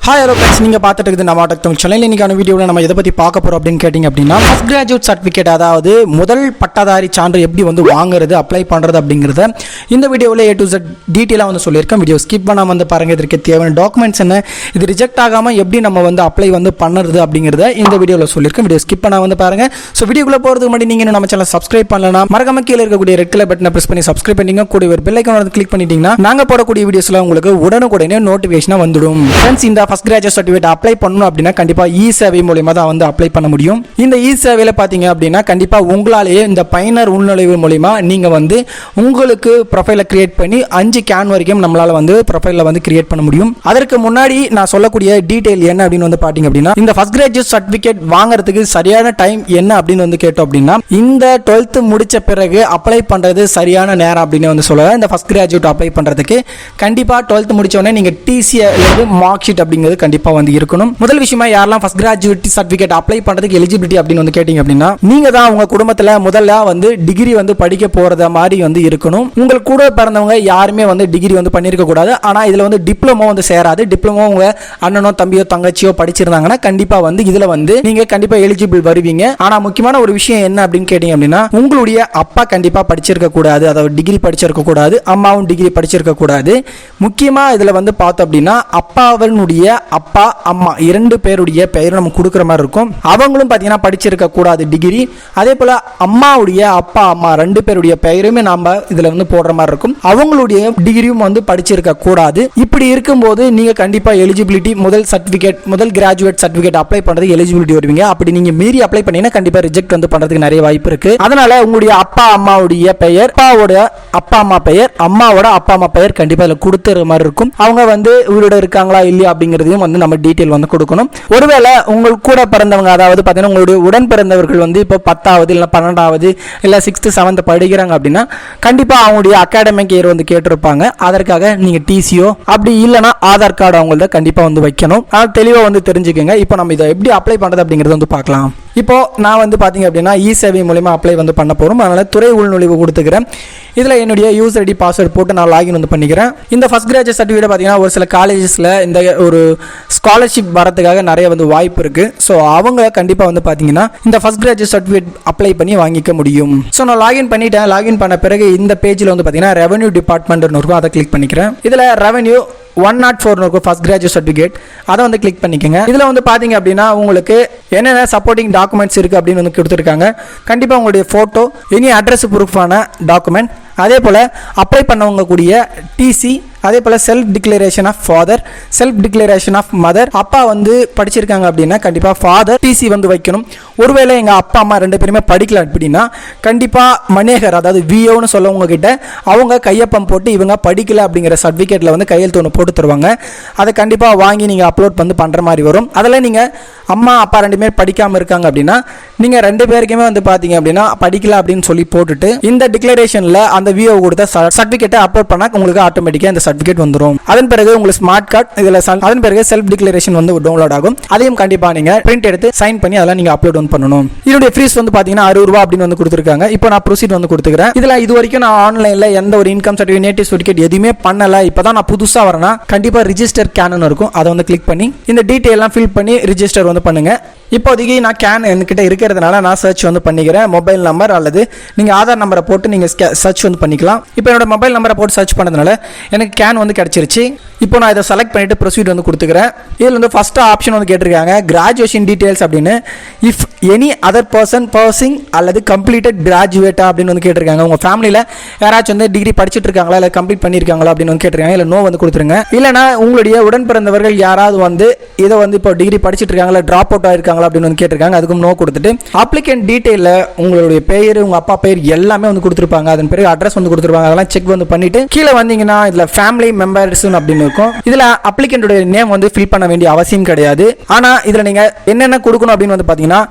Hi hello friends, நீங்கள் பார்த்துட்டு இருக்குது நம்ம டெக் தமிழ் சேனல். இன்னைக்கான வீடியோவில் நம்ம எதை பற்றி பார்க்க போகிறோம் அப்படின்னு கேட்டிங்க அப்படின்னா, ஃபர்ஸ்ட் கிராஜுவேட் சர்டிஃபிகேட், அதாவது முதல் பட்டதாரி சான்று எப்படி வந்து வாங்குறது, அப்ளை பண்ணுறது அப்படிங்கிறத இந்த வீடியோவில் A to Z டீட்டெயிலாக வந்து சொல்லியிருக்கேன். வீடியோ ஸ்கிப் பண்ணாமல் வந்து பாருங்கள். இதற்கு தேவையான டாக்குமெண்ட்ஸ் என்ன, இது ரிஜெக்ட் ஆகாமல் எப்படி நம்ம வந்து அப்ளை வந்து பண்ணுறது அப்படிங்கிறத இந்த வீடியோவில் சொல்லியிருக்கேன். வீடியோ ஸ்கிப் பண்ணாமல் வந்து பாருங்கள். ஸோ வீடியோக்குள்ளே போகிறதுக்கு முன்னாடி நீங்கள் நம்ம சேனல் சப்ஸ்கிரைப் பண்ணலன்னா மறக்காம கீழே இருக்கக்கூடிய ரெட் கலர் பட்டனை ப்ரெஸ் பண்ணி சப்ஸ்கிரைப் பண்ணிங்க. கூட ஒரு பெல் ஐகான் வந்து கிளிக் பண்ணிட்டீங்கன்னா நாங்கள் போடக்கூடிய வீடியோஸில் உங்களுக்கு உடனுக்குடனே நோட்டிஃபிகேஷனாக வந்துடும். ஃப்ரெண்ட்ஸ், இந்த ஃபர்ஸ்ட் கிராஜுவேட் சர்டிஃபிகேட் அப்ளை பண்ணணும் அப்படின்னா கண்டிப்பாக இ-சேவை மூலமா தான் வந்து அப்ளை பண்ண முடியும். இந்த இ-சேவையில் பார்த்தீங்க அப்படின்னா கண்டிப்பாக உங்களாலேயே இந்த பயனர் உள்நுழைவு மூலிமா நீங்கள் வந்து உங்களுக்கு ப்ரொஃபைலை கிரியேட் பண்ணி 5 கேன் வரைக்கும் நம்மளால் வந்து ப்ரொஃபைலில் வந்து கிரியேட் பண்ண முடியும். அதற்கு முன்னாடி நான் சொல்லக்கூடிய டீட்டெயில் என்ன அப்படின்னு வந்து பார்த்தீங்க அப்படின்னா, இந்த ஃபர்ஸ்ட் கிராஜுவேட் சர்டிஃபிகேட் வாங்குறதுக்கு சரியான டைம் என்ன அப்படின்னு வந்து கேட்டோம் அப்படின்னா, இந்த 12th முடிச்ச பிறகு அப்ளை பண்ணுறது சரியான நேரம் அப்படின்னு வந்து சொல்லலாம். இந்த ஃபர்ஸ்ட் கிராஜுவேட் அப்ளை பண்ணுறதுக்கு கண்டிப்பாக 12th முடிச்ச உடனே நீங்கள் டிசிஏ மார்க் ஷீட் அப்படிங்கிறது கண்டிப்பாக வந்து இருக்கணும். முதல் விஷயமா யாரெல்லாம் ஃபர்ஸ்ட் கிராஜுவேட் சர்டிஃபிகேட் அப்ளை பண்றதுக்கு எலிஜிபிலிட்டி அப்படின்னு வந்து கேட்டிங்க அப்படின்னா, நீங்க தான் உங்க குடும்பத்துல முதல்ல வந்து டிகிரி வந்து படிக்க போறத மாதிரி வந்து இருக்கணும். உங்களுக்கு கூட பிறந்தவங்க யாருமே வந்து டிகிரி வந்து பண்ணிருக்க கூடாது. ஆனா இதுல வந்து டிப்ளமோ வந்து சேராது. டிப்ளமோ உங்க அண்ணனோ தம்பியோ தங்கச்சியோ படிச்சிருந்தாங்கன்னா கண்டிப்பா வந்து இதுல வந்து நீங்க கண்டிப்பா எலிஜிபிள் வருவீங்க. ஆனா முக்கியமான ஒரு விஷயம் என்ன அப்படின்னு கேட்டீங்க அப்படின்னா, உங்களுடைய அப்பா கண்டிப்பா படிச்சிருக்க கூடாது, அதாவது டிகிரி படிச்சிருக்க கூடாது, அம்மாவும் டிகிரி படிச்சிருக்க கூடாது. முக்கியமா இதுல வந்து பார்த்தோம் அப்படின்னா, அப்பாவனுடைய அப்பா அம்மா 2 பேருடைய பெயரும் நம்ம கொடுக்குற மாதிரி இருக்கும். அவங்களும் பார்த்தீங்கன்னா படிச்சிருக்க கூடாது டிகிரி. அதே போல அம்மாவுடைய அப்பா அம்மா 2 பேருடைய பெயருமே நாம இதுல வந்து போடுற மாதிரி இருக்கும். அவங்களுடைய டிகிரியும் வந்து படிச்சிருக்க கூடாது. இப்படி இருக்கும்போது நீங்க கண்டிப்பா எலிஜிபிலிட்டி முதல் கிராஜுவேட் சர்டிஃபிகேட் அப்ளை பண்றதுக்கு எலிஜிபிலிட்டி வருவீங்க. அப்படி நீங்க மீறி அப்ளை பண்ணீங்கன்னா கண்டிப்பா ரிஜெக்ட் வந்து பண்றதுக்கு நிறைய வாய்ப்பு இருக்கு. அதனால உங்களுடைய அப்பா அம்மாவுடைய பெயர், அப்பாவோட அப்பா அம்மா பெயர், அம்மாவோட அப்பா அம்மா பெயர் கண்டிப்பா இதுல கொடுத்துற மாதிரி இருக்கும். அவங்க வந்து உயிரோட இருக்காங்களா இல்லையா அப்படிங்கிறதையும் வந்து நம்ம டீட்டெயில் வந்து கொடுக்கணும். ஒருவேளை உங்களுக்கு கூட பிறந்தவங்க, அதாவது பார்த்தீங்கன்னா உங்களுடைய உடன் பிறந்தவர்கள் வந்து இப்போ 10வது இல்லை 12வது இல்லை 6th 7th படிக்கிறாங்க அப்படின்னா கண்டிப்பாக அவங்களுடைய அகாடமிக் இயர் வந்து கேட்டிருப்பாங்க. அதற்காக நீங்கள் டிசியோ அப்படி இல்லைனா ஆதார் கார்டு அவங்கள்ட்ட கண்டிப்பாக வந்து வைக்கணும். அது தெளிவாக வந்து தெரிஞ்சுக்கோங்க. இப்போ நம்ம இதை எப்படி அப்ளை பண்ணுறது அப்படிங்கிறத வந்து பார்க்கலாம். இப்போ நான் வந்து பார்த்தீங்க அப்படின்னா இ-சேவை மூலமா அப்ளை வந்து பண்ண போகிறோம். அதனால் துறை உள்நுழைவு கொடுத்துக்கிறேன். இதில் என்னுடைய யூசர் ஐடி பாஸ்வேர்டு போட்டு நான் லாகின் வந்து பண்ணிக்கிறேன். இந்த ஃபர்ஸ்ட் கிராஜுவேட் சர்டிஃபிகேட் பார்த்தீங்கன்னா ஒரு சில காலேஜஸில் இந்த ஒரு ஸ்காலர்ஷிப் வரதுக்காக நிறைய வந்து வாய்ப்பு இருக்குது. ஸோ அவங்க கண்டிப்பாக வந்து பார்த்தீங்கன்னா இந்த ஃபர்ஸ்ட் கிராஜுவேட் சர்டிஃபிகேட் அப்ளை பண்ணி வாங்கிக்க முடியும். ஸோ நான் லாகின் பண்ணிட்டேன். லாகின் பண்ண பிறகு இந்த பேஜில் வந்து பார்த்தீங்கன்னா ரெவன்யூ டிபார்ட்மெண்ட்னு இருக்கும். அதை கிளிக் பண்ணிக்கிறேன். இதில் ரெவன்யூ 104 இருக்கும் ஃபர்ஸ்ட் கிராஜுவேட் சர்டிஃபிகேட். அதை வந்து கிளிக் பண்ணிக்கோங்க. இதில் வந்து பார்த்தீங்க அப்படின்னா உங்களுக்கு என்னென்ன சப்போர்ட்டிங் டாக்குமெண்ட்ஸ் இருக்குது அப்படின்னு வந்து கொடுத்துருக்காங்க. கண்டிப்பாக உங்களுடைய ஃபோட்டோ, எனி அட்ரஸ் ப்ரூஃபான டாக்குமெண்ட், அதே போல் அப்ளை பண்ணவங்க கூடிய டிசி, அதே போல் self declaration of father, self declaration of mother. அப்பா வந்து படிச்சிருக்காங்க அப்படின்னா கண்டிப்பாக ஃபாதர் டிசி வந்து வைக்கணும். ஒருவேளை எங்கள் அப்பா அம்மா 2 பேருமே படிக்கல அப்படின்னா கண்டிப்பாக மனேகர், அதாவது விஓன்னு சொல்லவங்க கிட்ட அவங்க கையொப்பம் போட்டு இவங்க படிக்கல அப்படிங்கிற சர்டிஃபிகேட்டில் வந்து கையெழுத்து ஒன்று போட்டு தருவாங்க. அதை கண்டிப்பாக வாங்கி நீங்கள் அப்லோட் வந்து பண்ணுற மாதிரி வரும். அதில் நீங்கள் அம்மா அப்பா 2 பேர் படிக்காமல் இருக்காங்க அப்படின்னா நீங்கள் 2 பேருக்குமே வந்து பார்த்தீங்க அப்படின்னா படிக்கல அப்படின்னு சொல்லி போட்டுட்டு இந்த டிக்ளரேஷனில் அந்த விஓ கொடுத்த சர்டிஃபிகேட்டை அப்லோட் பண்ணால் உங்களுக்கு ஆட்டோமேட்டிக்காக இந்த சர்டிஃபிகேட் வந்துடும். அதன் பிறகு உங்களுக்கு ஸ்மார்ட் கார்டு இதில் அதன் பிறகு செல்ஃப் டிக்ளரேஷன் வந்து டவுன்லோட் ஆகும். அதையும் கண்டிப்பாக நீங்கள் பிரிண்ட் எடுத்து சைன் பண்ணி அதெல்லாம் நீங்கள் அப்லோட் வந்து பண்ணணும். இதனுடைய ஃபீஸ் வந்து பார்த்தீங்கன்னா 60 ரூபா அப்படின்னு வந்து கொடுத்துருக்காங்க. இப்போ நான் ப்ரொசீட் வந்து கொடுத்துக்கிறேன். இதில் இது வரைக்கும் நான் ஆன்லைனில் எந்த ஒரு இன்கம் சர்டிஃபிகேட், நேட்டிவ் சர்டிஃபிகேட் எதுவுமே பண்ணலை. இப்போ தான் நான் புதுசாக வரேன்னா கண்டிப்பாக ரிஜிஸ்டர் கேன் இருக்கும். அதை வந்து கிளிக் பண்ணி இந்த டீட்டெயிலாம் ஃபில் பண்ணி ரிஜிஸ்டர் வந்து பண்ணுங்க. இப்போதைக்கு நான் கேன் என்கிட்ட இருக்கிறதுனால நான் சர்ச் வந்து பண்ணிக்கிறேன். மொபைல் நம்பர் அல்லது நீங்கள் ஆதார் நம்பரை போட்டு நீங்கள் சர்ச் வந்து பண்ணிக்கலாம். இப்போ என்னோட மொபைல் நம்பரை போட்டு சர்ச் பண்ணதுனால எனக்கு கேன் வந்து கிடச்சிருச்சு. இப்போ நான் இதை செலக்ட் பண்ணிட்டு ப்ரொசீட் வந்து கொடுத்துக்கிறேன். இதில் வந்து ஃபர்ஸ்ட் ஆப்ஷன் வந்து கேட்டிருக்காங்க கிராஜுவேஷன் டீடைல்ஸ் அப்படின்னு. இஃப் எனி அதர் பர்சன் அல்லது கம்ப்ளீட்டட் கிராஜுவேட்டா அப்படின்னு வந்து கேட்டிருக்காங்க. உங்கள் ஃபேமிலியில் யாராச்சும் வந்து டிகிரி படிச்சுட்டு இருக்காங்களா இல்லை கம்ப்ளீட் பண்ணியிருக்காங்களா அப்படின்னு வந்து கேட்டிருக்காங்க. இல்லை நோ வந்து கொடுத்துருங்க. இல்லைனா உங்களுடைய உடன் பிறந்தவர்கள் யாராவது வந்து இதை வந்து இப்போ டிகிரி படிச்சுட்டு இருக்காங்களா, ட்ராப் அவுட் ஆயிருக்காங்களா அப்படின்னு வந்து கேட்டிருக்காங்க. அதுக்கும் நோ கொடுத்துட்டு அப்ளிகேண்ட் டீடைலில் உங்களுடைய பெயர், உங்கள் அப்பா பெயர் எல்லாமே வந்து கொடுத்துருப்பாங்க. அதன் பிறகு அட்ரஸ் வந்து கொடுத்துருப்பாங்க. அதெல்லாம் செக் வந்து பண்ணிட்டு கீழே வந்தீங்கன்னா இதில் ஃபேமிலி மெம்பர்ஸ் அப்படின்னு இருக்கும். இதில் அப்ளிகேண்டோட நேம் வந்து ஃபில் பண்ண வேண்டிய அவசியம் கிடையாது. ஆனால் இதில் நீங்கள் என்னென்ன கொடுக்கணும் அப்படின்னு வந்து பார்த்தீங்கன்னா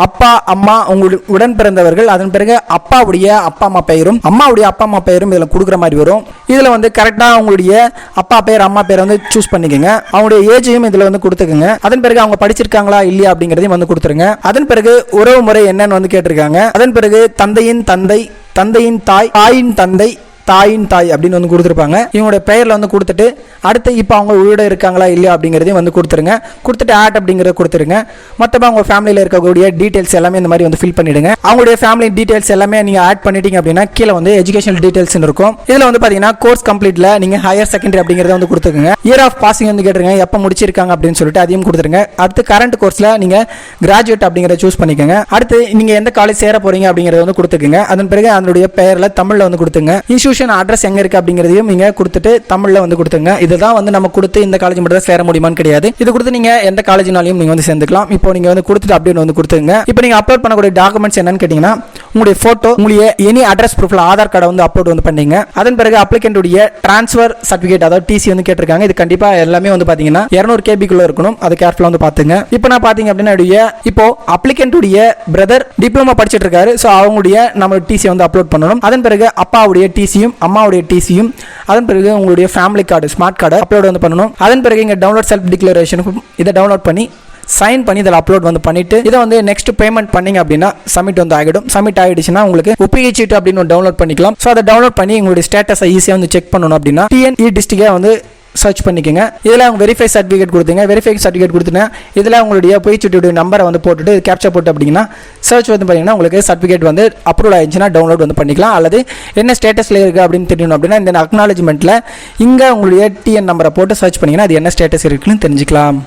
அப்பா அம்மா உங்களுடைய உடன் பிறந்தவர்கள், அதன் பிறகு அப்பாவுடைய அப்பா அம்மா பெயரும் அம்மாவுடைய அப்பா அம்மா பெயரும் இதில் கொடுக்குற மாதிரி வரும். இதில் வந்து கரெக்டாக உங்களுடைய அப்பா பெயர் அம்மா பெயரை வந்து சூஸ் பண்ணிக்கோங்க. அவங்களுடைய ஏஜையும் இதில் வந்து கொடுத்துக்கோங்க. அதன் பிறகு அவங்க படிச்சிருக்காங்களா இல்லையா அப்படிங்கிறதையும் வந்து கொடுத்துருங்க. அதன் பிறகு உறவு முறை என்னன்னு வந்து கேட்டிருக்காங்க. அதன் பிறகு தந்தையின் தந்தை, தந்தையின் தாய், தாயின் தந்தை, தாயின் தாய் அப்படின்னு வந்து கொடுத்துருப்பாங்க. இவங்களுடைய பெயரில் வந்து கொடுத்துட்டு அடுத்து இப்போ அவங்க உயிரோட இருக்காங்களா இல்லையா அப்படிங்கிறதையும் வந்து கொடுத்துருங்க. கொடுத்துட்டு ஆட் அப்படிங்கிறத கொடுத்துருங்க. மற்றபடி அவங்க ஃபேமிலியில் இருக்கக்கூடிய டீட்டெயில்ஸ் எல்லாமே இந்த மாதிரி வந்து ஃபில் பண்ணிவிடுங்க. அவங்களுடைய ஃபேமிலி டீட்டெயில்ஸ் எல்லாமே நீங்கள் ஆட் பண்ணிட்டீங்க அப்படின்னா கீழே வந்து எஜுகேஷனல் டீட்டெயில்ஸ் இருக்கும். இதில் வந்து பார்த்தீங்கன்னா கோர்ஸ் கம்ப்ளீட்டில் நீங்கள் ஹையர் செகண்டரி அப்படிங்கிறத வந்து கொடுத்துருங்க. இயர் ஆஃப் பாசிங் வந்து கேட்டுருங்க, எப்போ முடிச்சிருக்காங்க அப்படின்னு சொல்லிட்டு அதையும் கொடுத்துருங்க. அடுத்து கரண்ட் கோர்ஸில் நீங்கள் கிராஜுவேட் அப்படிங்கிறத சூஸ் பண்ணிக்கோங்க. அடுத்து நீங்கள் எந்த காலேஜ் சேர போறீங்க அப்படிங்கிறத வந்து கொடுத்துக்குங்க. அதன் பிறகு அதனுடைய பெயரில் தமிழில் வந்து கொடுத்துங்க. இன்ஸ்டியூஷன் அட்ரஸ் எங்கே இருக்குது அப்படிங்கிறதையும் நீங்கள் கொடுத்துட்டு தமிழில் வந்து கொடுத்துங்க. இதுதான் வந்து நம்ம கொடுத்து இந்த காலேஜ் மட்டும் தான் சேர முடியுமான்னு கிடையாது. இது கொடுத்து நீங்கள் எந்த காலேஜ்னாலையும் நீங்கள் வந்து சேர்ந்துக்கலாம். இப்போ நீங்கள் வந்து கொடுத்துட்டு அப்படின்னு வந்து கொடுத்துங்க. இப்போ நீங்கள் அப்லோட் பண்ணக்கூடிய டாக்குமெண்ட்ஸ் என்னன்னு கேட்டிங்கன்னா உங்களுடைய ஃபோட்டோ, உங்களுடைய எனி அட்ரஸ் ப்ரூஃபில் ஆதார் கார்டை வந்து அப்லோட் வந்து பண்ணீங்க. அதன் பிறகு அப்ளிகேண்டுடைய ட்ரான்ஸ்ஃபர் சர்டிஃபிகேட் அதாவது டிசி வந்து கேட்டிருக்காங்க. இது கண்டிப்பாக எல்லாமே வந்து பார்த்தீங்கன்னா 200 KB இருக்கணும். அது கேர்ஃபுல்லாக வந்து பார்த்துங்க. இப்போ நான் பார்த்தீங்க அப்படின்னா இப்போ அப்ளிகேண்டுடைய பிரதர் டிப்ளமா படிச்சுட்டு இருக்காரு. ஸோ அவங்களுடைய நம்ம டிசி வந்து அப்லோட் பண்ணணும். அதன் பிறகு அப்பாவுடைய டிசியும் அம்மாவுடைய டிசியும், அதன் பிறகு உங்களுடைய family card smart card upload வந்து பண்ணணும். அதன் பிறகு இங்கே டவுன்லோட் செல்ஃப் டிக்ளரேஷன் இதை டவுன்லோட் பண்ணி சைன் பண்ணி இதில் அப்லோட் வந்து பண்ணிட்டு இதை வந்து நெக்ஸ்ட் பேமெண்ட் பண்ணீங்க அப்படின்னா சப்மிட் வந்து ஆகிடும். சப்மிட் ஆகிடுச்சுன்னா உங்களுக்கு ஒப்புகை சீட்டு அப்படின்னு டவுன்லோட் பண்ணிக்கலாம். ஸோ அதை டவுன்லோட் பண்ணி உங்களுடைய ஸ்டேட்டஸை ஈஸியாக வந்து செக் பண்ணணும் அப்படின்னா டிஎன்இ டிஸ்ட்ரிக்டை வந்து சர்ச் பண்ணிக்கோங்க. இதில் அவங்க வெரிஃபை சர்டிஃபிகேட் கொடுத்துங்க. வெரிஃபை சர்டிஃபிகேட் கொடுத்துனா இதில் உங்களுடைய பொய்ச்சுட்டியுடைய நம்பரை வந்து போட்டுட்டு கேப்சர் போட்டு அப்படின்னா சர்ச் வந்து பார்த்தீங்கன்னா உங்களுக்கு சர்டிஃபிகேட் வந்து அப்ரூவ் ஆயிடுச்சுன்னா டவுன்லோட் வந்து பண்ணிக்கலாம். அல்லது என்ன ஸ்டேட்டஸில் இருக்குது அப்படின்னு தெரியணும் அப்படின்னா இந்த அக்னாலஜ்மெண்ட்டில் இங்கே உங்களுடைய டிஎன் நம்பரை போட்டு சர்ச் பண்ணிங்கன்னா அது என்ன ஸ்டேட்டஸ் இருக்குன்னு தெரிஞ்சுக்கலாம்.